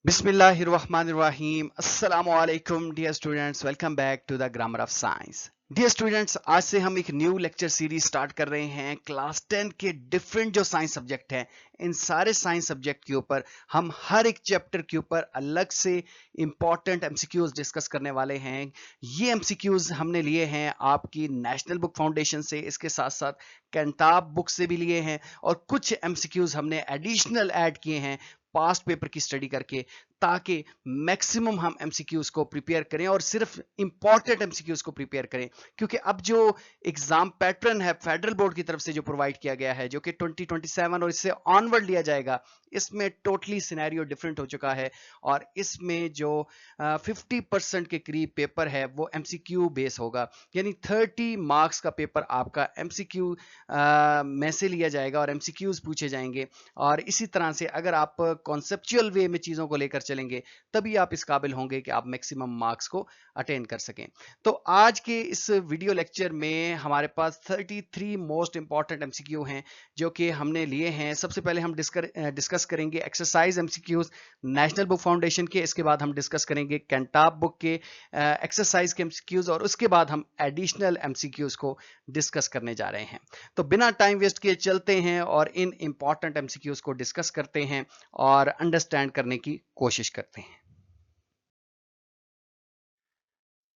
बिस्मिल्लाहिर्रहमानिर्रहीम अस्सलाम वालेकुम dear students, welcome back to the grammar of science. Dear students, आज से हम एक न्यू लेक्चर सीरीज स्टार्ट कर रहे हैं। क्लास 10 के डिफरेंट जो साइंस सब्जेक्ट हैं, इन सारे साइंस सब्जेक्ट के ऊपर हम हर एक चैप्टर के ऊपर अलग से इंपॉर्टेंट एमसीक्यूज डिस्कस करने वाले हैं। ये एमसीक्यूज हमने लिए हैं आपकी नेशनल बुक फाउंडेशन से, इसके साथ साथ कैंटाब बुक से भी लिए हैं, और कुछ एमसीक्यूज हमने एडिशनल ऐड किए हैं पास्ट पेपर की स्टडी करके, ताकि मैक्सिमम हम एमसीक्यूज को प्रिपेयर करें और सिर्फ इंपॉर्टेंट एमसीक्यूज को प्रिपेयर करें। क्योंकि अब जो एग्जाम पैटर्न है फेडरल बोर्ड की तरफ से जो प्रोवाइड किया गया है, जो कि 2027 और इससे ऑनवर्ड लिया जाएगा, इसमें टोटली सिनेरियो डिफरेंट हो चुका है। और इसमें जो 50% के करीब पेपर है वो एमसीक्यू बेस होगा, यानी 30 मार्क्स का पेपर आपका एमसीक्यू में से लिया जाएगा और एमसीक्यूज पूछे जाएंगे। और इसी तरह से अगर आप कॉन्सेप्चुअल वे में चीजों को लेकर चलेंगे, तभी आप इस काबिल होंगे कि आप मैक्सिमम मार्क्स को अटेन कर सकें। तो आज के इस वीडियो लेक्चर में हमारे पास 33 मोस्ट इंपॉर्टेंट एमसीक्यू हैं जो कि हमने लिए हैं। सबसे पहले हम डिस्कस करेंगे exercise MCQs national book foundation के, इसके बाद हम डिस्कस करेंगे कैंटाब बुक के एक्सरसाइज के एमसीक्यूज, और उसके बाद हम एडिशनल एमसीक्यूज को डिस्कस करने जा रहे हैं। तो बिना टाइम वेस्ट किए चलते हैं और इन इंपॉर्टेंट एमसीक्यूज को डिस्कस करते हैं और अंडरस्टैंड करने की कोशिश करते हैं।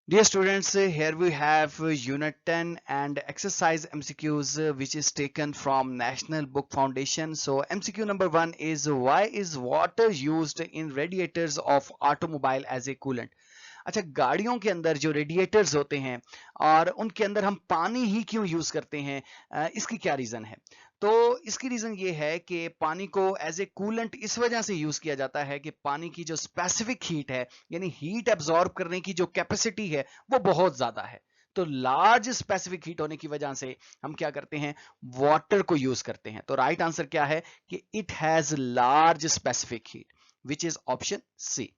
Dear students, here we have Unit 10 and exercise MCQs which is taken from National Book Foundation. So MCQ number 1 is, why is water used in radiators of automobile as a coolant? अच्छा, गाड़ियों के अंदर जो radiators होते हैं और उनके अंदर हम पानी ही क्यों यूज करते हैं, इसकी क्या रीजन है? तो इसकी रीजन ये है कि पानी को एज ए कूलेंट इस वजह से यूज किया जाता है कि पानी की जो स्पेसिफिक हीट है, यानी हीट एब्जॉर्ब करने की जो कैपेसिटी है, वो बहुत ज्यादा है। तो लार्ज स्पेसिफिक हीट होने की वजह से हम क्या करते हैं, वाटर को यूज करते हैं। तो राइट आंसर क्या है कि it has large specific heat, which is option C.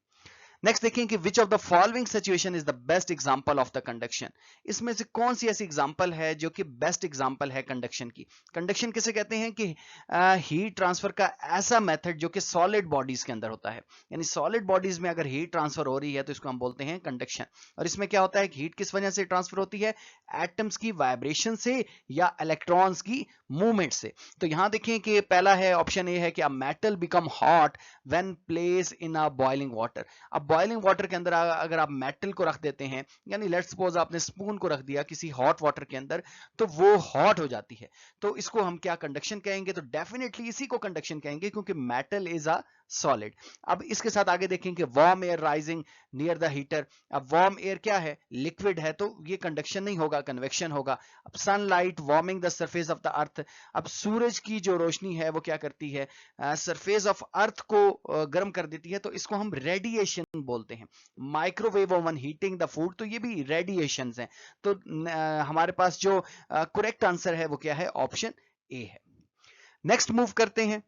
Next देखें कि which of the following situation is the best example of the conduction. इसमें से कौन सी ऐसी एग्जांपल है जो कि बेस्ट एग्जांपल है कंडक्शन की? कंडक्शन किसे कहते हैं कि हीट ट्रांसफर का ऐसा मेथड जो कि सॉलिड बॉडीज के अंदर होता है, यानी सॉलिड बॉडीज में अगर हीट ट्रांसफर हो रही है तो इसको हम बोलते हैं कंडक्शन। और इसमें क्या होता है कि हीट किस वजह से ट्रांसफर होती है? एटम्स की वाइब्रेशन से या इलेक्ट्रॉन्स की मूवमेंट से। तो यहां देखें कि पहला है, ऑप्शन ए है कि a metal become hot when place in a boiling water. अब बॉइलिंग वाटर के अंदर अगर आप मेटल को रख देते हैं, यानी लेट्स सपोज आपने स्पून को रख दिया किसी हॉट वाटर के अंदर, तो वो हॉट हो जाती है। तो इसको हम क्या कंडक्शन कहेंगे? तो डेफिनेटली इसी को कंडक्शन कहेंगे, क्योंकि मेटल इज अ सॉलिड। अब इसके साथ आगे देखेंगे warm air rising near the heater. अब वार्म एयर क्या है? लिक्विड है, तो ये कंडक्शन नहीं होगा, कन्वेक्शन होगा। अब sunlight warming the surface of the earth. अब सूरज की जो रोशनी है वो क्या करती है? सरफेस ऑफ अर्थ को गर्म कर देती है, तो इसको हम रेडिएशन बोलते हैं। Microwave oven heating the food, तो ये भी रेडिएशन हैं। तो हमारे पास जो करेक्ट आंसर है वो क्या है? ऑप्शन ए है। नेक्स्ट मूव करते हैं।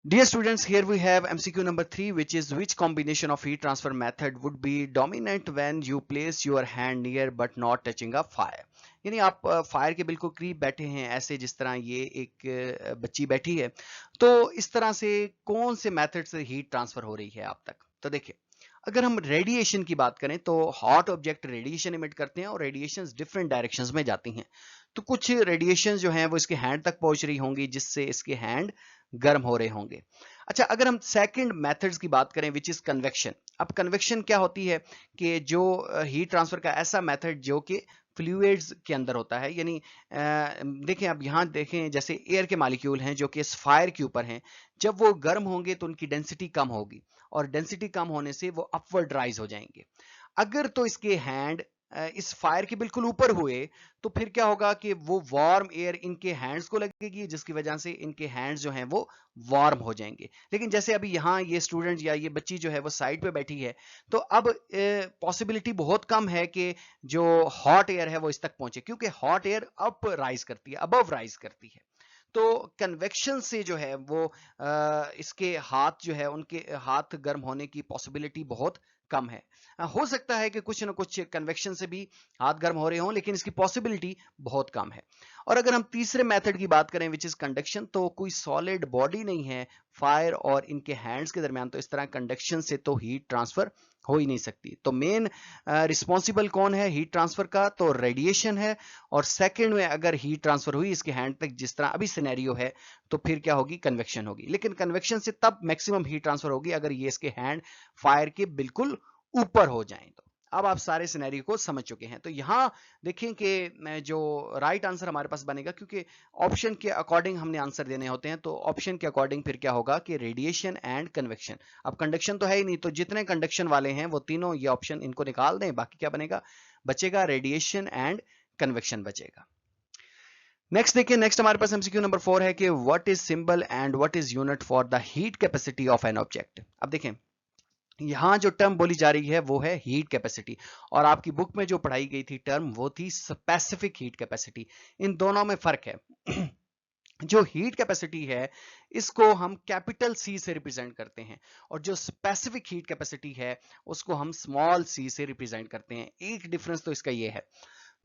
Dear students, here we have MCQ number 3, which is, which combination of heat transfer method would be dominant when you place your hand near but not touching a fire? यानी आप fire के बिल्कुल करीब बैठे हैं, ऐसे जिस तरह ये एक बच्ची बैठी है, तो इस तरह से कौन से मेथड से हीट ट्रांसफर हो रही है आप तक? तो देखिए, अगर हम रेडिएशन की बात करें तो हॉट ऑब्जेक्ट रेडिएशन इमिट करते हैं और रेडिएशंस डिफरेंट डायरेक्शंस में जाती हैं। तो कुछ रेडिएशंस जो हैं वो इसके हैंड तक पहुंच रही होंगी, जिससे इसके हैंड गर्म हो रहे होंगे। अच्छा, अगर हम सेकंड मेथड्स की बात करें, विच इज कन्वेक्शन। अब कन्वेक्शन क्या होती है कि जो हीट ट्रांसफर का ऐसा मेथड जो कि फ्लूइड्स के अंदर होता है, यानी देखें, अब यहां देखें, जैसे एयर के मॉलिक्यूल हैं जो कि इस फायर के ऊपर हैं, जब वो गर्म होंगे तो उनकी डेंसिटी कम होगी, और डेंसिटी कम होने से वो अपवर्ड राइज हो जाएंगे। अगर तो इसके हैंड इस फायर के बिल्कुल ऊपर हुए, तो फिर क्या होगा कि वो वार्म एयर इनके हैंड्स को लगेगी, जिसकी वजह से इनके हैंड्स जो हैं वो वार्म हो जाएंगे। लेकिन जैसे अभी यहाँ ये स्टूडेंट या ये बच्ची जो है वो साइड पे बैठी है, तो अब पॉसिबिलिटी बहुत कम है कि जो हॉट एयर है वो इस तक पहुंचे, क्योंकि हॉट एयर अप राइज करती है, अबव राइज करती है। तो कन्वेक्शन से जो है वो इसके हाथ जो है, उनके हाथ गर्म होने की पॉसिबिलिटी बहुत कम है। हो सकता है कि कुछ ना कुछ कन्वेक्शन से भी हाथ गर्म हो रहे हों, लेकिन इसकी पॉसिबिलिटी बहुत कम है। और अगर हम तीसरे मेथड की बात करें विच इज कंडक्शन, तो कोई सॉलिड बॉडी नहीं है फायर और इनके हैंड्स के दरमियान, तो इस तरह कंडक्शन से तो हीट ट्रांसफर हो ही नहीं सकती। तो मेन रिस्पॉन्सिबल कौन है हीट ट्रांसफर का? तो रेडिएशन है। और सेकंड में अगर हीट ट्रांसफर हुई इसके हैंड तक, जिस तरह अभी सिनेरियो है, तो फिर क्या होगी? कन्वेक्शन होगी। लेकिन कन्वेक्शन से तब मैक्सिमम हीट ट्रांसफर होगी अगर ये इसके हैंड फायर के बिल्कुल ऊपर हो जाएं। तो अब आप सारे सिनेरियो को समझ चुके हैं। तो यहां देखें कि जो राइट आंसर हमारे पास बनेगा, क्योंकि ऑप्शन के अकॉर्डिंग हमने आंसर देने होते हैं, तो ऑप्शन के अकॉर्डिंग फिर क्या होगा कि रेडिएशन एंड कन्वेक्शन। अब कंडक्शन तो है ही नहीं, तो जितने कंडक्शन वाले हैं वो तीनों ये ऑप्शन इनको निकाल दें, बाकी क्या बनेगा? बचेगा रेडिएशन एंड कन्वेक्शन बचेगा। नेक्स्ट देखिए, नेक्स्ट हमारे पास एमसीक्यू नंबर 4 है कि what is symbol and what is unit for the heat capacity of an object. अब देखें, यहां जो टर्म बोली जा रही है वो है हीट कैपेसिटी, और आपकी बुक में जो पढ़ाई गई थी टर्म वो थी स्पेसिफिक हीट कैपेसिटी। इन दोनों में फर्क है। जो हीट कैपेसिटी है इसको हम कैपिटल सी से रिप्रेजेंट करते हैं, और जो स्पेसिफिक हीट कैपेसिटी है उसको हम स्मॉल सी से रिप्रेजेंट करते हैं। एक डिफरेंस तो इसका ये है।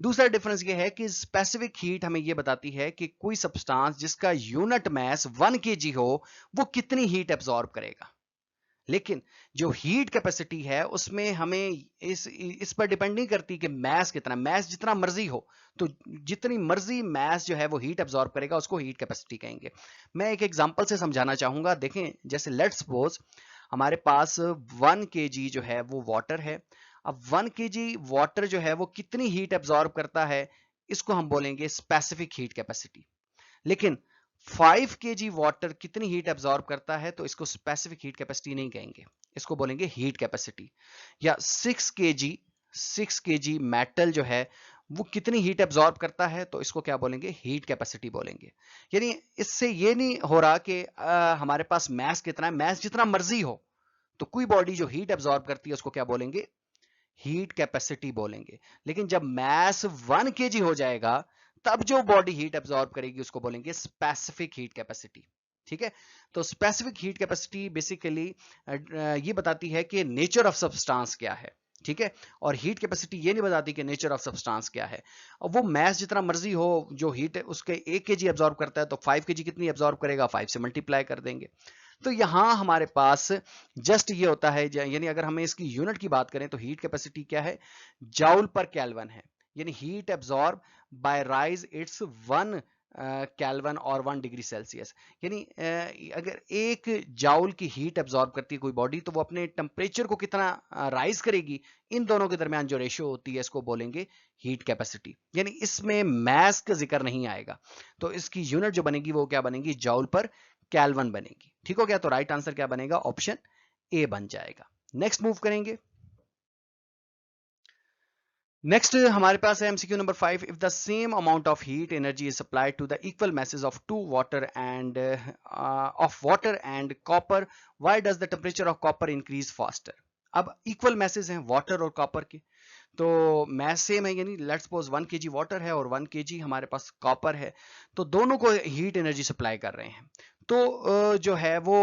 दूसरा डिफरेंस ये है कि स्पेसिफिक हीट हमें ये बताती है कि कोई सब्सटेंस जिसका यूनिट मास 1 kg हो वो कितनी हीट एब्जॉर्ब करेगा। लेकिन जो हीट कैपेसिटी है उसमें हमें इस पर डिपेंड नहीं करती कि मैस कितना, मैस जितना मर्जी हो, तो जितनी मर्जी मैस जो है वो हीट एब्जॉर्ब करेगा उसको हीट कैपेसिटी कहेंगे। मैं एक एग्जांपल से समझाना चाहूंगा। देखें, जैसे लेट्स सपोज हमारे पास 1 kg जो है वो वाटर है। अब 1 kg वाटर जो है वो कितनी हीट एब्जॉर्ब करता है, इसको हम बोलेंगे स्पेसिफिक हीट कैपेसिटी। लेकिन 5 kg वाटर कितनी हीट एब्जॉर्ब करता है, तो इसको स्पेसिफिक हीट कैपेसिटी नहीं कहेंगे, इसको बोलेंगे हीट कैपेसिटी। या 6 kg मेटल जो है वो कितनी हीट एब्जॉर्ब करता है, तो इसको क्या बोलेंगे? हीट कैपेसिटी बोलेंगे। यानी इससे ये नहीं हो रहा कि हमारे पास मैस कितना है, मैस जितना मर्जी हो, तो कोई बॉडी जो हीट एब्जॉर्ब करती है उसको क्या बोलेंगे? हीट कैपेसिटी बोलेंगे। लेकिन जब मैस 1 kg हो जाएगा तब जो बॉडी हीट एब्जॉर्ब करेगी उसको बोलेंगे स्पेसिफिक हीट कैपेसिटी। ठीक है, तो स्पेसिफिक हीट कैपेसिटी बेसिकली ये बताती है कि नेचर ऑफ सब्सटेंस क्या है। ठीक है, और हीट कैपेसिटी ये नहीं बताती कि नेचर ऑफ सब्सटेंस क्या है। और वो मैस जितना मर्जी हो, जो हीट उसके 1 kg एब्जॉर्ब करता है तो 5 kg कितनी एब्जॉर्ब करेगा? 5 से मल्टीप्लाई कर देंगे। तो यहां हमारे पास जस्ट ये होता है, यानी अगर हमें इसकी यूनिट की बात करें तो हीट कैपेसिटी क्या है? जाउल पर केल्विन है। यानी heat absorb by rise it's 1 kelvin और 1 डिग्री सेल्सियस। यानी अगर 1 जाउल की हीट एब्जॉर्ब करती है कोई बॉडी, तो वो अपने टेम्परेचर को कितना राइज करेगी, इन दोनों के दरमियान जो रेशियो होती है इसको बोलेंगे हीट कैपेसिटी। यानी इसमें मैस का जिक्र नहीं आएगा, तो इसकी यूनिट जो बनेगी वो क्या बनेगी? जाउल पर केल्विन बनेगी। ठीक हो गया, तो राइट आंसर क्या बनेगा? ऑप्शन ए बन जाएगा। नेक्स्ट मूव करेंगे। नेक्स्ट हमारे पास है MCQ number 5। If the same amount of heat energy is supplied to the equal masses of two water and copper, why does the temperature of copper increase faster? अब equal message हैं water और copper के, तो math same है। यानी let's suppose 1 kg water है और 1 kg हमारे पास कॉपर है, तो दोनों को हीट एनर्जी सप्लाई कर रहे हैं। तो जो है वो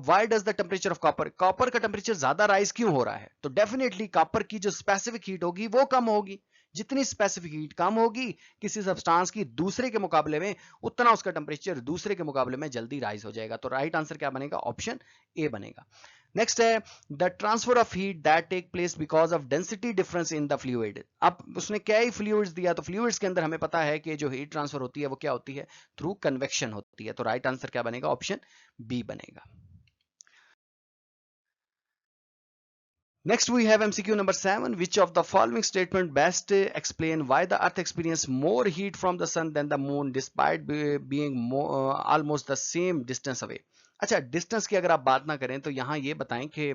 why does the temperature of copper, copper का टेम्परेचर ज्यादा राइज क्यों हो रहा है? तो डेफिनेटली कॉपर की जो स्पेसिफिक हीट होगी वो कम होगी। जितनी स्पेसिफिक हीट कम होगी किसी सब्सटेंस की दूसरे के मुकाबले में, उतना उसका टेम्परेचर दूसरे के मुकाबले में जल्दी राइज हो जाएगा। तो राइट आंसर क्या बनेगा? ऑप्शन ए बनेगा। नेक्स्ट है the transfer of heat that take place because of density difference in the fluid. अब उसने क्या ही फ्लूइड्स दिया, तो फ्लूइड्स के अंदर हमें पता है कि जो हीट ट्रांसफर होती है वो क्या होती है? थ्रू कन्वेक्शन होती है। तो राइट आंसर क्या बनेगा? ऑप्शन बी बनेगा। Next we have MCQ number 7. Which of the following statement best explain why the earth experience more heat from the sun than the moon despite being almost the same distance away? अच्छा, distance की अगर आप बात ना करें तो यहाँ ये बताएं कि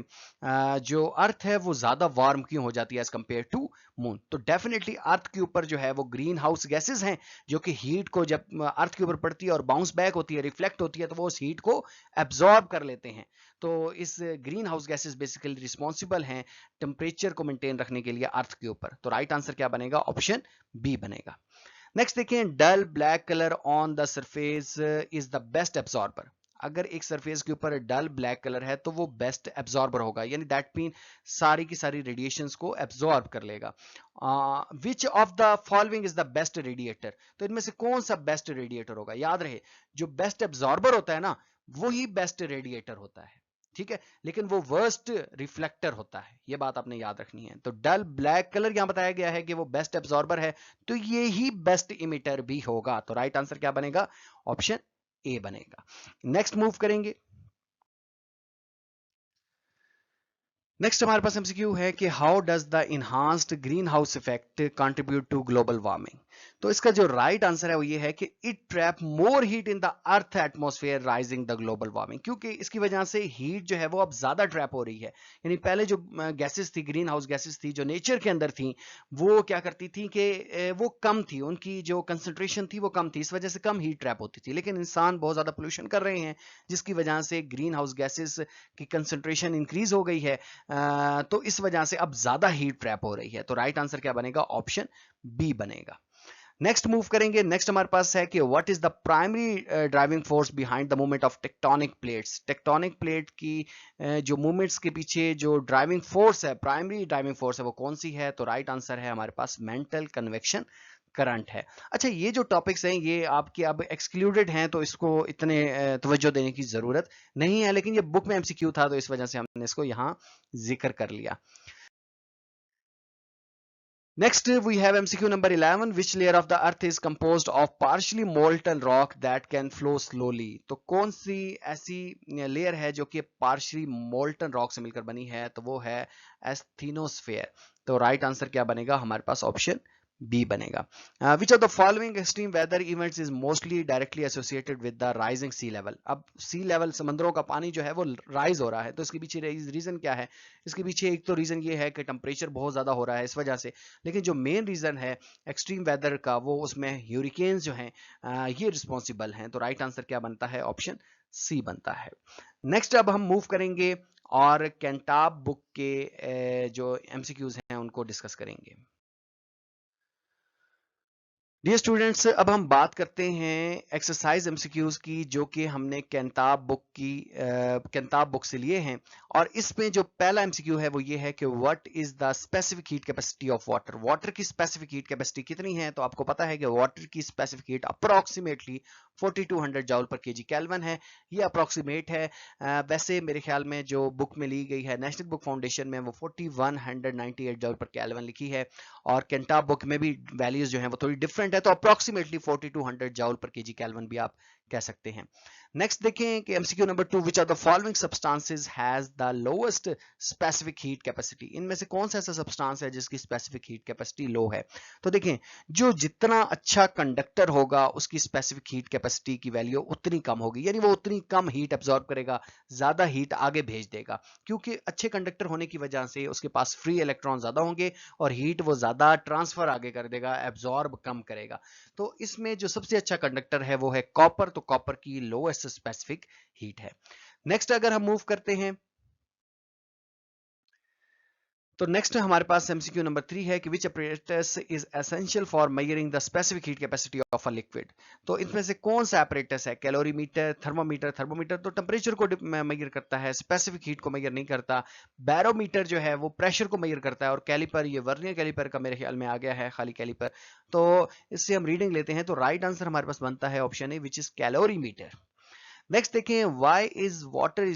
जो अर्थ है वो ज्यादा वार्म क्यों हो जाती है एज कंपेयर टू मून। तो डेफिनेटली अर्थ के ऊपर जो है वो ग्रीन हाउस गैसेज हैं जो कि हीट को जब अर्थ के ऊपर पड़ती है और बाउंस बैक होती है, रिफ्लेक्ट होती है, तो वो उस हीट को एब्जॉर्ब कर लेते हैं। तो इस green house gases basically responsible हैं टेम्परेचर को मेंटेन रखने के लिए अर्थ के ऊपर। तो राइट आंसर क्या बनेगा? ऑप्शन बी बनेगा। नेक्स्ट देखें, dull black colour on the surface is the best absorber. अगर एक सरफेस के ऊपर डल ब्लैक कलर है तो वो बेस्ट एब्जॉर्बर होगा, यानी दैट मीन सारी की सारी रेडिएशंस को एब्जॉर्ब कर लेगा। विच of the following is the best radiator, तो इनमें से कौन सा बेस्ट रेडिएटर होगा? याद रहे जो बेस्ट एब्जॉर्बर होता है ना वो ही बेस्ट रेडिएटर होता है, ठीक है, लेकिन वो वर्स्ट रिफ्लेक्टर होता है, ये बात आपने याद रखनी है। तो डल ब्लैक कलर यहां बताया गया है कि वो बेस्ट एब्जॉर्बर है, तो ये ही बेस्ट इमिटर भी होगा। तो राइट आंसर क्या बनेगा? ऑप्शन ए बनेगा। नेक्स्ट मूव करेंगे। नेक्स्ट हमारे पास एमसीक्यू है कि how does the enhanced greenhouse effect contribute to global warming. तो इसका जो राइट आंसर है वो ये है कि it trap more heat in the earth atmosphere rising the global warming, क्योंकि इसकी वजह से हीट जो है वो अब ज्यादा ट्रैप हो रही है। यानी पहले जो गैसेस थी, ग्रीन हाउस गैसेस थी जो नेचर के अंदर थी, वो क्या करती थी कि वो कम थी, उनकी जो कंसंट्रेशन थी वो कम थी, इस वजह से कम हीट ट्रैप होती थी। लेकिन इंसान बहुत ज्यादा पोल्यूशन कर रहे हैं जिसकी वजह से ग्रीन हाउस गैसेस की कंसंट्रेशन इंक्रीज हो गई है, तो इस वजह से अब ज्यादा हीट ट्रैप हो रही है। तो राइट आंसर क्या बनेगा? ऑप्शन बी बनेगा। नेक्स्ट मूव करेंगे। नेक्स्ट हमारे पास है कि what is the primary driving force behind the movement of tectonic plates. Tectonic plate की जो मूवमेंट्स के पीछे जो ड्राइविंग फोर्स है, प्राइमरी ड्राइविंग फोर्स है, वो कौन सी है? तो राइट आंसर है हमारे पास मेंटल कन्वेक्शन करंट है। अच्छा, ये जो टॉपिक्स हैं ये आपके अब एक्सक्लूडेड हैं, तो इसको इतने तवज्जो देने की जरूरत नहीं है, लेकिन ये बुक में एमसीक्यू था तो इस वजह से हमने इसको यहाँ जिक्र कर लिया। Next, we have MCQ number 11. Which layer of the earth is composed of partially molten rock that can flow slowly? तो कौन सी ऐसी लेयर है जो कि partially molten rock से मिलकर बनी है? तो वो है एस्थीनोस्फेयर। तो राइट आंसर क्या बनेगा? हमारे पास ऑप्शन बी बनेगा। Which of the following extreme weather events is mostly directly associated with the rising sea level. अब सी लेवल, समंदरों का पानी जो है वो राइज हो रहा है, तो इसके पीछे रीजन क्या है? इसके पीछे एक तो रीजन ये है कि टेम्परेचर बहुत ज्यादा हो रहा है इस वजह से, लेकिन जो मेन रीजन है एक्सट्रीम वेदर का वो उसमें ह्यूरिकेन्स जो हैं ये रिस्पॉन्सिबल हैं। तो राइट आंसर क्या बनता है? ऑप्शन सी बनता है। नेक्स्ट अब हम मूव करेंगे और कैंटाब बुक के जो एमसीक्यूज हैं उनको डिस्कस करेंगे। डियर स्टूडेंट्स, अब हम बात करते हैं एक्सरसाइज एमसीक्यूज की जो कि हमने कैंताब बुक से लिए हैं। और इसमें जो पहला एमसीक्यू है वो ये है कि what is the specific heat capacity of water. Water की स्पेसिफिक हीट कैपेसिटी कितनी है? तो आपको पता है कि वाटर की स्पेसिफिक हीट अप्रोक्सीमेटली 4200 जॉल पर केजी केल्विन है। ये अप्रोक्सीमेट है। वैसे मेरे ख्याल में जो बुक में ली गई है नेशनल बुक फाउंडेशन में वो 4198 जॉल पर केल्विन लिखी है, और कैंटाब बुक में भी वैल्यूज जो है वो थोड़ी डिफरेंट है, तो अप्रोक्सीमेटली 4200 जॉल पर केजी केल्विन भी आप कह सकते हैं। नेक्स्ट देखें कि MCQ number 2, which are the following substances has the lowest specific heat capacity. इनमें से कौन सा ऐसा सब्सटेंस है जिसकी स्पेसिफिक हीट कैपेसिटी लो है? तो देखें, जो जितना अच्छा कंडक्टर होगा उसकी स्पेसिफिक हीट कैपेसिटी की वैल्यू उतनी कम होगी, यानी वो उतनी कम हीट एब्जॉर्ब करेगा, ज्यादा हीट आगे भेज देगा, क्योंकि अच्छे कंडक्टर होने की वजह से उसके पास फ्री इलेक्ट्रॉन ज्यादा होंगे और हीट वो ज्यादा ट्रांसफर आगे कर देगा, एब्जॉर्ब कम करेगा। तो इसमें जो सबसे अच्छा कंडक्टर है वो है कॉपर, तो कॉपर की लोएस्ट स्पेसिफिक हीट है। नेक्स्ट अगर हम मूव करते हैं तो नेक्स्ट हमारे पास एमसीक्यू नंबर 3 है कि विच apparatus is essential for measuring the specific heat capacity of a liquid. तो इसमें से कौन सा apparatus है? Calorimeter, thermometer. थर्मोमीटर तो टेम्परेचर को मेजर करता है, स्पेसिफिक हीट को मेजर नहीं करता। बैरोमीटर जो है वो प्रेशर को मेजर करता है, और कैलिपर, ये वर्नियर कैलिपर का मेरे ख्याल में आ गया है खाली कैलिपर। तो इससे हम रीडिंग लेते हैं, तो राइट आंसर हमारे पास बनता है option A, which is calorimeter. Next देखें, why is water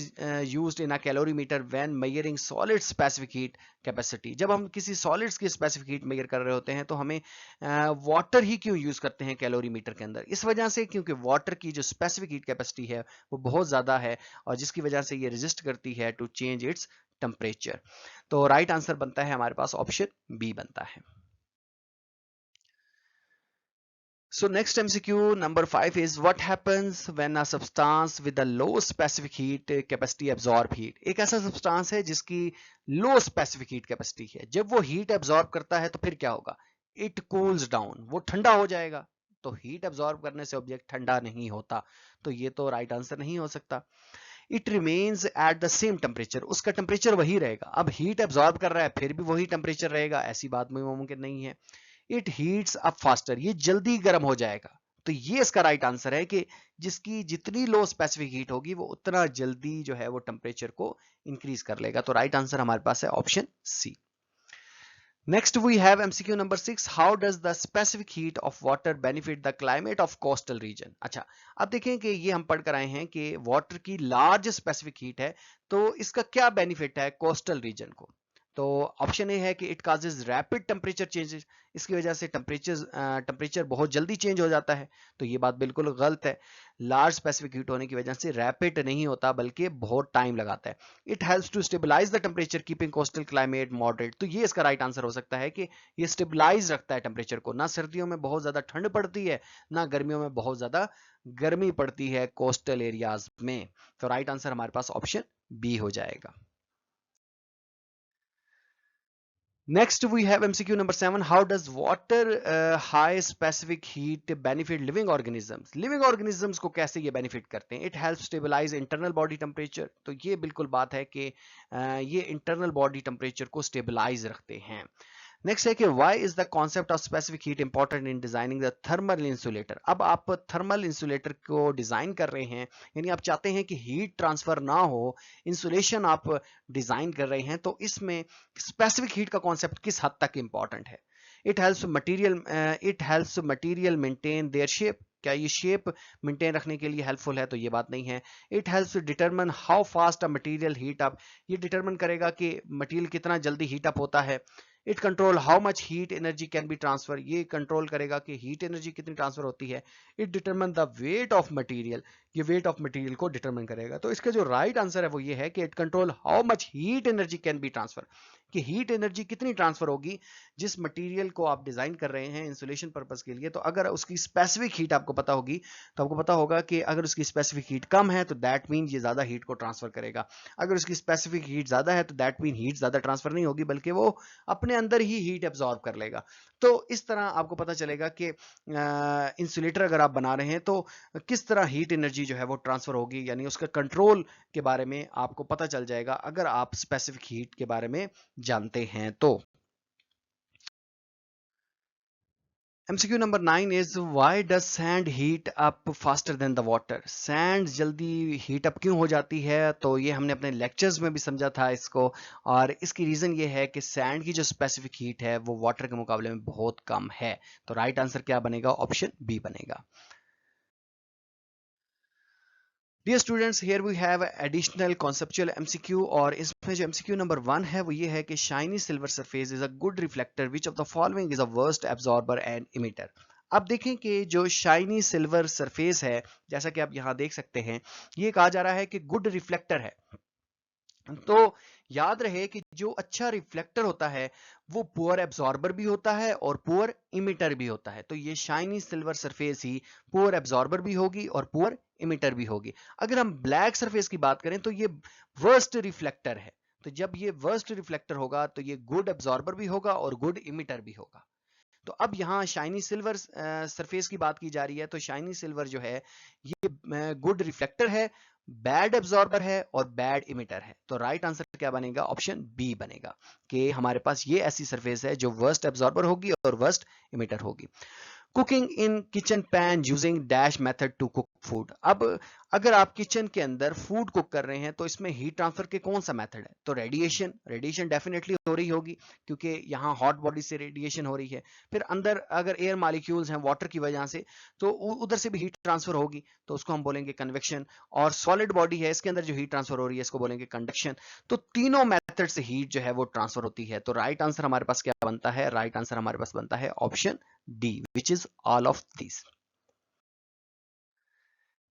used in a calorimeter when measuring solid specific heat capacity. जब हम किसी सॉलिड्स की स्पेसिफिक हीट मेजर कर रहे होते हैं तो हमें वाटर ही क्यों यूज करते हैं कैलोरीमीटर के अंदर? इस वजह से क्योंकि वाटर की जो स्पेसिफिक हीट कैपेसिटी है वो बहुत ज्यादा है, और जिसकी वजह से ये रेजिस्ट करती है टू चेंज इट्स टेम्परेचर। तो राइट आंसर बनता है हमारे पास ऑप्शन बी बनता है। So next MCQ number 5 is what happens when a substance with a low specific heat capacity absorb heat। एक ऐसा substance है जिसकी low specific heat capacity है, जब वो heat absorb करता है तो फिर क्या होगा? It cools down, वो ठंडा हो जाएगा। तो heat absorb करने से ऑब्जेक्ट ठंडा नहीं होता, तो ये तो राइट आंसर नहीं हो सकता। It remains at the same temperature, उसका टेम्परेचर वही रहेगा। अब हीट एब्जॉर्ब कर रहा है फिर भी वही टेम्परेचर रहेगा, ऐसी बात मुमकिन नहीं है। इट हीट्स अप फास्टर, ये जल्दी गर्म हो जाएगा, तो ये इसका राइट आंसर है कि जिसकी जितनी लो स्पेसिफिक हीट होगी वो उतना जल्दी जो है वो टेम्परेचर को इंक्रीज कर लेगा। तो राइट आंसर हमारे पास है option C. Next we have MCQ number 6. How does the specific heat of water benefit the climate of coastal region? अच्छा, अब देखें कि ये हम पढ़ कर आए हैं कि वाटर की लार्ज स्पेसिफिक हीट है, तो इसका क्या बेनिफिट है कोस्टल रीजन को। तो ऑप्शन ए है कि it causes rapid temperature changes, इसकी वजह से टेम्परेचर बहुत जल्दी चेंज हो जाता है। तो ये बात बिल्कुल गलत है। लार्ज स्पेसिफिक हीट होने की वजह से रैपिड नहीं होता बल्कि बहुत टाइम लगाता है। It helps to stabilise the temperature keeping coastal climate moderate. तो ये इसका राइट आंसर हो सकता है कि ये स्टेबलाइज रखता है टेम्परेचर को। ना सर्दियों में बहुत ज्यादा ठंड पड़ती है, ना गर्मियों में बहुत ज्यादा गर्मी पड़ती है कोस्टल एरियाज में। तो राइट आंसर हमारे पास ऑप्शन बी हो जाएगा। Next we have MCQ number 7. How does water high specific heat benefit living organisms? Living organisms को कैसे ये benefit करते हैं? It helps stabilize internal body temperature. तो ये बिल्कुल बात है कि ये internal body temperature को stabilize रखते हैं। नेक्स्ट है कि why is the concept of specific heat important in designing the thermal insulator. अब आप थर्मल इंसुलेटर को डिजाइन कर रहे हैं, यानी आप चाहते हैं कि हीट ट्रांसफर ना हो, इंसुलेशन आप डिजाइन कर रहे हैं, तो इसमें स्पेसिफिक हीट का कॉन्सेप्ट किस हद तक इंपॉर्टेंट है। It helps material maintain their shape. क्या ये शेप मेंटेन रखने के लिए हेल्पफुल है? तो ये बात नहीं है। It helps determine how fast a material heat up. ये डिटरमिन करेगा कि मटीरियल कितना जल्दी हीट अप होता है। It control how much heat energy can be transfer. ये कंट्रोल करेगा कि हीट एनर्जी कितनी ट्रांसफर होती है। It determine the weight of material. ये वेट ऑफ मटीरियल को डिटरमिन करेगा। तो इसका जो राइट आंसर है वो ये है कि it control how much heat energy can be transfer, कि हीट एनर्जी कितनी ट्रांसफर होगी जिस मटेरियल को आप डिजाइन कर रहे हैं इंसुलेशन पर्पस के लिए। तो अगर उसकी स्पेसिफिक हीट आपको पता होगी तो आपको पता होगा कि अगर उसकी स्पेसिफिक हीट कम है तो दैट मीन ये ज्यादा हीट को ट्रांसफर करेगा। अगर उसकी स्पेसिफिक हीट ज्यादा है तो दैट मीन हीट ज्यादा ट्रांसफर नहीं होगी बल्कि वो अपने अंदर ही हीट एब्जॉर्ब कर लेगा। तो इस तरह आपको पता चलेगा कि इंसुलेटर अगर आप बना रहे हैं तो किस तरह हीट एनर्जी जो है वो ट्रांसफर होगी, यानी उसका कंट्रोल के बारे में आपको पता चल जाएगा अगर आप स्पेसिफिक हीट के बारे में जानते हैं तो। MCQ number 9 is why does sand heat up faster than the water? Sand जल्दी हीट अप क्यों हो जाती है? तो ये हमने अपने लेक्चर्स में भी समझा था इसको, और इसकी रीजन ये है कि सैंड की जो स्पेसिफिक हीट है वो वाटर के मुकाबले में बहुत कम है। तो राइट आंसर क्या बनेगा? ऑप्शन बी बनेगा। Dear students, here we have additional conceptual MCQ, और इसमें जो एमसीक्यू नंबर 1 है वो ये है कि shiny silver surface is a good reflector which of the following is a worst absorber and emitter. अब देखें कि जो शाइनी सिल्वर सरफेस है, जैसा कि आप यहां देख सकते हैं, ये कहा जा रहा है कि गुड रिफ्लेक्टर है। तो याद रहे कि जो अच्छा रिफ्लेक्टर होता है वो पुअर एब्जॉर्बर भी होता है और पुअर इमिटर भी होता है। तो ये शाइनी सिल्वर सरफेस ही पुअर एब्जॉर्बर भी होगी और पुअर इमिटर भी होगी। अगर हम ब्लैक सरफेस की बात करें तो ये वर्स्ट रिफ्लेक्टर है। तो जब ये वर्स्ट रिफ्लेक्टर होगा तो ये गुड एब्जॉर्बर भी होगा और गुड इमिटर भी होगा। तो अब यहाँ शाइनी सिल्वर सरफेस की बात की जा रही है, तो शाइनी सिल्वर जो है ये गुड रिफ्लेक्टर है, बैड एब्जॉर्बर है और बैड इमिटर है। तो राइट आंसर क्या बनेगा? ऑप्शन बी बनेगा कि हमारे पास ये ऐसी सरफेस है जो वर्स्ट एब्जॉर्बर होगी और वर्स्ट इमिटर होगी। Cooking in kitchen pan using dash method to cook food. अब अगर आप किचन के अंदर फूड कुक कर रहे हैं तो इसमें हीट ट्रांसफर के कौन सा मेथड है? तो रेडिएशन डेफिनेटली हो रही होगी क्योंकि यहाँ हॉट बॉडी से रेडिएशन हो रही है। फिर अंदर अगर एयर मॉलिक्यूल्स हैं वाटर की वजह से तो उधर से भी हीट ट्रांसफर होगी, तो उसको हम बोलेंगे कन्वेक्शन। और सॉलिड बॉडी है, इसके अंदर जो हीट ट्रांसफर हो रही है इसको बोलेंगे कंडक्शन। तो तीनों मेथड से हीट जो है वो ट्रांसफर होती है। तो राइट आंसर हमारे पास क्या बनता है? राइट आंसर हमारे पास बनता है option D, which is all of these.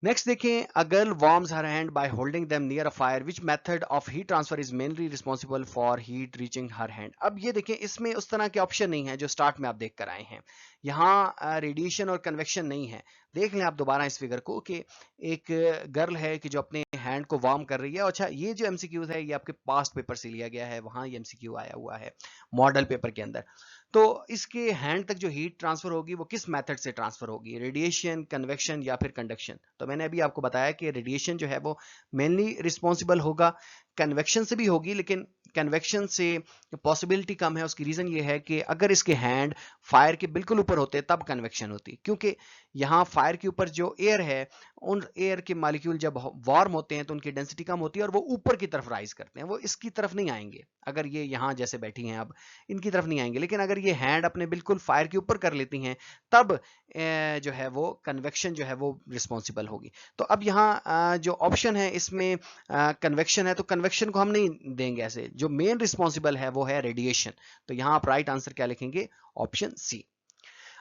Next देखें, a girl warms her hand by holding them near a fire, which method of heat transfer is mainly responsible for heat reaching her hand. अब ये देखें, इसमें उस तरह के option नहीं है जो स्टार्ट में आप देख कर आए हैं। यहाँ रेडिएशन और कन्वेक्शन नहीं है। देख लें आप दोबारा इस फिगर को कि एक गर्ल है कि जो अपने हैंड को वार्म कर रही है। अच्छा, ये जो एमसीक्यू है ये आपके पास्ट पेपर से लिया गया है, वहां ये एमसीक्यू आया हुआ है मॉडल पेपर के अंदर। तो इसके हैंड तक जो हीट ट्रांसफर होगी वो किस मेथड से ट्रांसफर होगी? रेडिएशन, कन्वेक्शन या फिर कंडक्शन? तो मैंने अभी आपको बताया कि रेडिएशन जो है वो मेनली रिस्पॉन्सिबल होगा। कन्वेक्शन से भी होगी लेकिन कन्वेक्शन से पॉसिबिलिटी कम है। उसकी रीजन ये है कि अगर इसके हैंड फायर के बिल्कुल ऊपर होते तब कन्वेक्शन होती, क्योंकि यहाँ फायर के ऊपर जो एयर है, उन एयर के मॉलिक्यूल जब वार्म होते हैं तो उनकी डेंसिटी कम होती है और वो ऊपर की तरफ राइज करते हैं, वो इसकी तरफ नहीं आएंगे। अगर ये यहाँ जैसे बैठी हैं अब, इनकी तरफ नहीं आएंगे। लेकिन अगर ये हैंड अपने बिल्कुल फायर के ऊपर कर लेती हैं, तब जो है वो कन्वेक्शन जो है वो रिस्पॉन्सिबल होगी। तो अब यहाँ जो ऑप्शन है इसमें कन्वेक्शन है, तो कन्वेक्शन को हम नहीं देंगे ऐसे। जो मेन रिस्पॉन्सिबल है वो है रेडिएशन। तो यहाँ आप राइट आंसर क्या लिखेंगे? Option C.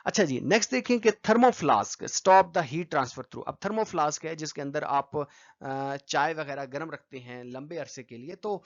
अच्छा जी, नेक्स्ट देखें कि thermoflask stop the heat transfer through. अब थर्मोफ्लास्क है जिसके अंदर आप चाय वगैरह गर्म रखते हैं लंबे अरसे के लिए, तो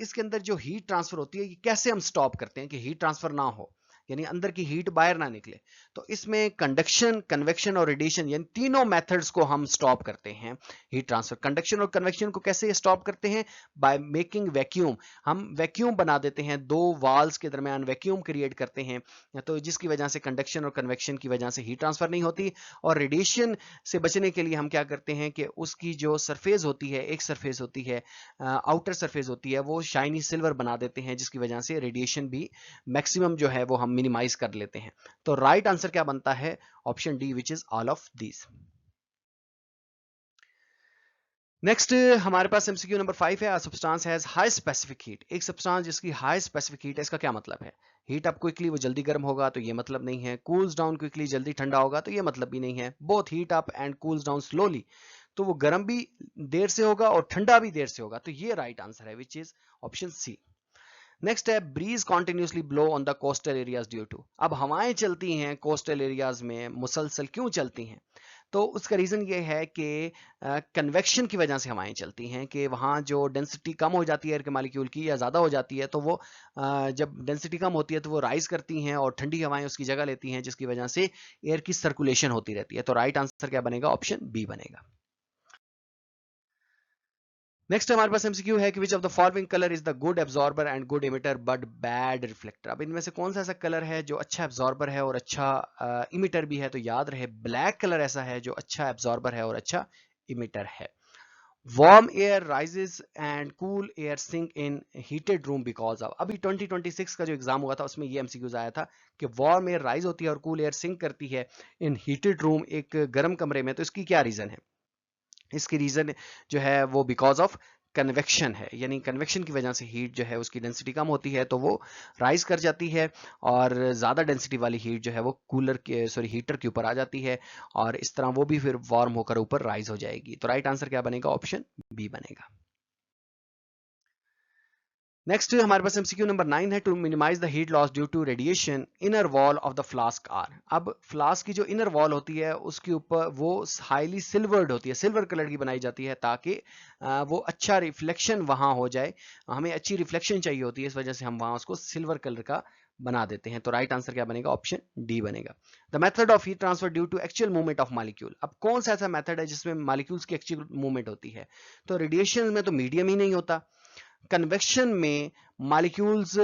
इसके अंदर जो हीट ट्रांसफर होती है, ये कैसे हम स्टॉप करते हैं कि हीट ट्रांसफर ना हो, यानी अंदर की हीट बाहर ना निकले? तो इसमें कंडक्शन, कन्वेक्शन और रेडिएशन, यानी तीनों मेथड्स को हम स्टॉप करते हैं हीट ट्रांसफर। कंडक्शन और कन्वेक्शन को कैसे स्टॉप करते हैं? By making vacuum. हम वैक्यूम बना देते हैं, दो वाल्स के दरमियान वैक्यूम क्रिएट करते हैं, तो जिसकी वजह से कंडक्शन और कन्वेक्शन की वजह से हीट ट्रांसफर नहीं होती। और रेडिएशन से बचने के लिए हम क्या करते हैं कि उसकी जो सरफेस होती है, एक सरफेस होती है, आउटर सरफेस होती है, वो शाइनी सिल्वर बना देते हैं, जिसकी वजह से रेडिएशन भी मैक्सिमम जो है वो हम मिनिमाइज कर लेते हैं। तो राइट आंसर क्या बनता है? Option D, which is all of these. Next हमारे पास एमसीक्यू नंबर 5 है, substance has high specific heat. एक सब्सटेंस जिसकी हाई स्पेसिफिक हीट है, इसका क्या मतलब है? हीट अप क्विकली, वो जल्दी गर्म होगा, तो ये मतलब नहीं है। कूल्स डाउन क्विकली, जल्दी ठंडा होगा, तो ये मतलब भी नहीं है। Both heat up and cools down slowly, तो वो गर्म भी देर से होगा और ठंडा भी देर से होगा, तो ये राइट आंसर है, which is option C. Next है breeze continuously blow on the coastal areas due to. अब हवाएं चलती हैं कोस्टल एरियाज में मुसलसल, क्यों चलती हैं? तो उसका रीजन ये है कि कन्वेक्शन की वजह से हवाएं चलती हैं, कि वहाँ जो डेंसिटी कम हो जाती है एयर के मॉलिक्यूल की, या ज़्यादा हो जाती है, तो वो जब डेंसिटी कम होती है तो वो राइज करती हैं और ठंडी हवाएं उसकी जगह लेती हैं, जिसकी वजह से एयर की सर्कुलेशन होती रहती है। तो राइट आंसर क्या बनेगा? ऑप्शन बी बनेगा। नेक्स्ट हमारे पास एमसीक्यू है कि which of the following colour is the good absorber and good emitter but bad reflector. अब इनमें से कौन सा ऐसा कलर है जो अच्छा एब्जॉर्बर है और अच्छा इमिटर भी है? तो याद रहे, ब्लैक कलर ऐसा है जो अच्छा एब्जॉर्बर है और अच्छा इमिटर है। Warm air rises and cool air sink in heated room because of. अभी 2026 का जो एग्जाम हुआ था उसमें ये एमसीक्यूज आया था कि वार्म एयर राइज होती है और कूल एयर सिंक करती है इन हीटेड रूम, एक गर्म कमरे में। तो इसकी क्या रीजन है? इसकी रीजन जो है वो बिकॉज ऑफ कन्वेक्शन है, यानी कन्वेक्शन की वजह से हीट जो है उसकी डेंसिटी कम होती है, तो वो राइज कर जाती है, और ज़्यादा डेंसिटी वाली हीट जो है वो कूलर के हीटर के ऊपर आ जाती है, और इस तरह वो भी फिर वार्म होकर ऊपर राइज हो जाएगी। तो राइट आंसर क्या बनेगा? ऑप्शन बी बनेगा। नेक्स्ट हमारे पास एमसीक्यू नंबर 9 है, to minimise the heat loss due to radiation inner wall of the flask are. अब फ्लास्क की जो इनर वॉल होती है उसके ऊपर वो हाईली सिल्वर्ड होती है, सिल्वर कलर की बनाई जाती है, ताकि वो अच्छा रिफ्लेक्शन वहां हो जाए। हमें अच्छी रिफ्लेक्शन चाहिए होती है, इस वजह से हम वहां उसको सिल्वर कलर का बना देते हैं। तो राइट आंसर क्या बनेगा? ऑप्शन डी बनेगा। The method of heat transfer due to actual movement of molecule. अब कौन सा ऐसा मेथड है जिसमें मॉलिक्यूल्स की एक्चुअल मूवमेंट होती है? तो रेडिएशन में तो मीडियम ही नहीं होता, कन्वेक्शन में मॉलिक्यूल्स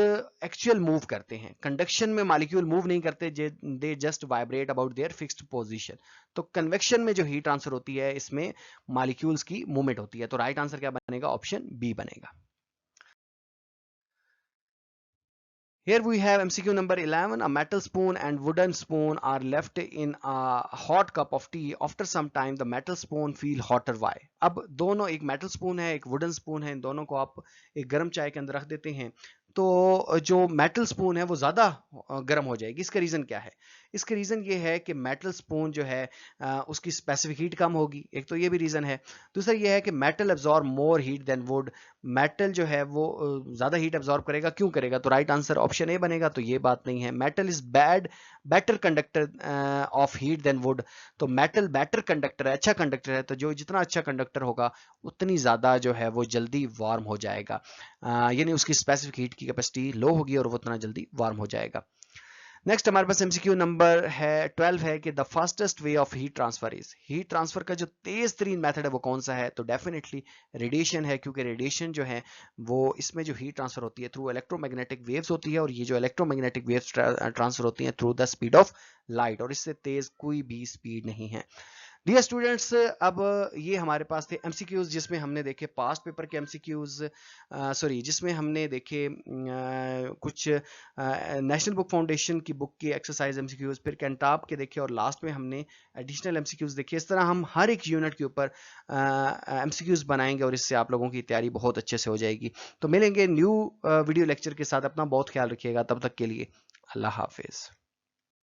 एक्चुअल मूव करते हैं, कंडक्शन में मॉलिक्यूल मूव नहीं करते, they just vibrate about their fixed position. तो कन्वेक्शन में जो हीट ट्रांसफर होती है इसमें मॉलिक्यूल्स की मूवमेंट होती है। तो राइट आंसर क्या बनेगा? ऑप्शन बी बनेगा। Here we have MCQ number 11. A metal spoon and wooden spoon are left in a hot cup of tea. After some time, the metal spoon feel hotter. Why? अब दोनों, एक metal spoon है, एक wooden spoon है, इन दोनों को आप एक गर्म चाय के अंदर रख देते हैं, तो जो मेटल स्पून है वो ज़्यादा गर्म हो जाएगी। इसका रीज़न क्या है? इसका रीज़न ये है कि मेटल स्पून जो है उसकी स्पेसिफिक हीट कम होगी, एक तो ये भी रीज़न है। दूसरा ये है कि metal absorb more heat than wood. Metal जो है वो ज़्यादा हीट एब्जॉर्ब करेगा, क्यों करेगा? तो राइट आंसर ऑप्शन ए बनेगा। तो ये बात नहीं है। Metal is better conductor of heat than wood. तो मेटल बेटर कंडक्टर है, अच्छा कंडक्टर है, तो जो जितना अच्छा कंडक्टर होगा उतनी ज़्यादा जो है वो जल्दी वार्म हो जाएगा, यानी उसकी स्पेसिफिक हीट की कैपेसिटी लो होगी और वो उतना जल्दी वार्म हो जाएगा। नेक्स्ट हमारे पास एमसीक्यू नंबर है 12 है कि the fastest way of heat transfer is. Heat transfer का जो तेज तरीन मेथड है वो कौन सा है? तो डेफिनेटली रेडिएशन है, क्योंकि रेडिएशन जो है वो इसमें जो हीट ट्रांसफर होती है थ्रू इलेक्ट्रोमैग्नेटिक वेव्स होती है, और ये जो इलेक्ट्रोमैग्नेटिक वेव्स ट्रांसफर होती हैं through the speed of light, और इससे तेज कोई भी स्पीड नहीं है। डियर स्टूडेंट्स, अब ये हमारे पास थे एमसीक्यूज जिसमें हमने देखे पास्ट पेपर के एमसीक्यूज, सॉरी जिसमें हमने देखे कुछ नेशनल बुक फाउंडेशन की बुक के एक्सरसाइज एमसीक्यूज, फिर कैंटाब के देखे, और लास्ट में हमने एडिशनल एमसीक्यूज देखे। इस तरह हम हर एक यूनिट के ऊपर एमसीक्यूज बनाएंगे और इससे आप लोगों की तैयारी बहुत अच्छे से हो जाएगी। तो मिलेंगे न्यू वीडियो लेक्चर के साथ। अपना बहुत ख्याल रखिएगा, तब तक के लिए अल्लाह हाफिज।